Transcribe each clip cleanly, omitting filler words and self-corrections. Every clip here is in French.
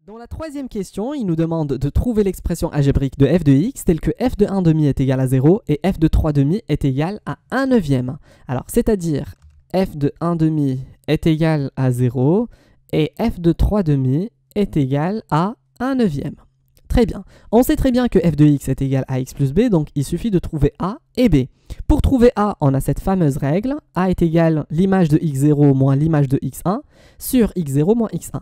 Dans la troisième question, il nous demande de trouver l'expression algébrique de f de x telle que f de 1/2 est égal à 0 et f de 3/2 est égal à 1/9. Alors, c'est-à-dire f de 1/2 est égal à 0 et f de 3/2 est égal à 1/9. Très bien. On sait très bien que f de x est égal à x plus b, donc il suffit de trouver a et b. Pour trouver a, on a cette fameuse règle, a est égal l'image de x0 moins l'image de x1 sur x0 moins x1.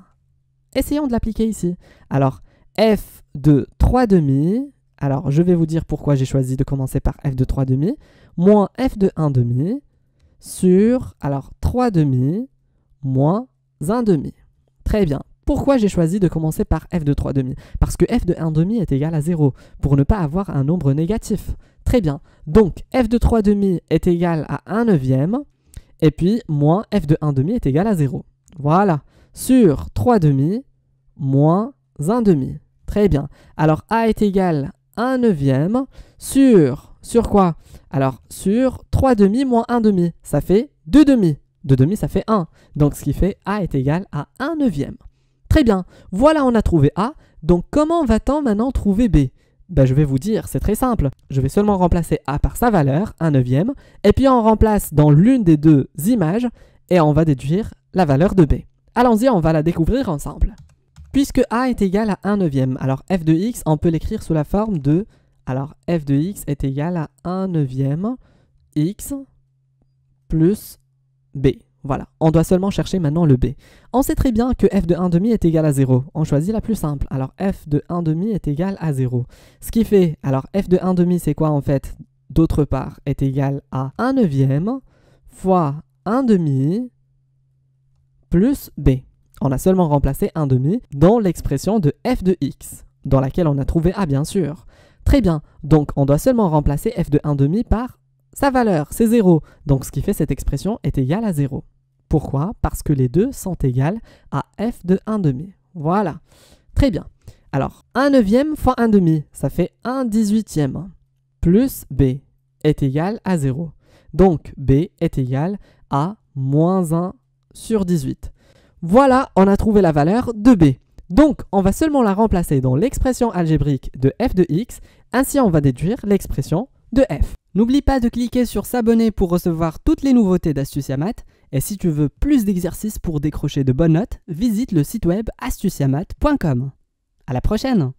Essayons de l'appliquer ici. Alors, f de 3/2, alors je vais vous dire pourquoi j'ai choisi de commencer par f de 3/2, moins f de 1/2 sur, alors 3/2 moins 1/2. Très bien. Pourquoi j'ai choisi de commencer par f de 3/2? Parce que f de 1/2 est égal à 0, pour ne pas avoir un nombre négatif. Très bien. Donc, f de 3/2 est égal à 1/9, et puis moins f de 1/2 est égal à 0. Voilà. Sur 3/2 moins 1/2. Très bien. Alors, a est égal à 1/9 sur quoi? Alors, sur 3/2 moins 1/2. Ça fait 2/2. 2/2, ça fait 1. Donc, ce qui fait a est égal à 1/9. Très bien. Voilà, on a trouvé a. Donc, comment va-t-on maintenant trouver b? Je vais vous dire, c'est très simple. Je vais seulement remplacer a par sa valeur, 1/9. Et puis, on remplace dans l'une des deux images et on va déduire la valeur de b. Allons-y, on va la découvrir ensemble. Puisque a est égal à 1/9, alors f de x, on peut l'écrire sous la forme de... Alors, f de x est égal à 1/9 x plus b. Voilà, on doit seulement chercher maintenant le b. On sait très bien que f de 1/2 est égal à 0. On choisit la plus simple. Alors, f de 1/2 est égal à 0. Ce qui fait, alors f de 1/2 c'est quoi en fait? D'autre part, est égal à 1/9 fois 1/2 plus b. On a seulement remplacé 1/2 dans l'expression de f de x, dans laquelle on a trouvé a bien sûr. Très bien, donc on doit seulement remplacer f de 1/2 par sa valeur, c'est 0. Donc ce qui fait cette expression est égal à 0. Pourquoi? Parce que les deux sont égales à f de 1/2. Voilà. Très bien. Alors, 1/9 fois 1/2, ça fait 1/18. Plus b est égal à 0. Donc b est égal à moins 1 sur 18. Voilà, on a trouvé la valeur de b. Donc, on va seulement la remplacer dans l'expression algébrique de f de x. Ainsi, on va déduire l'expression de f. N'oublie pas de cliquer sur s'abonner pour recevoir toutes les nouveautés d'Astucia Math. Et si tu veux plus d'exercices pour décrocher de bonnes notes, visite le site web astuciamath.com. À la prochaine!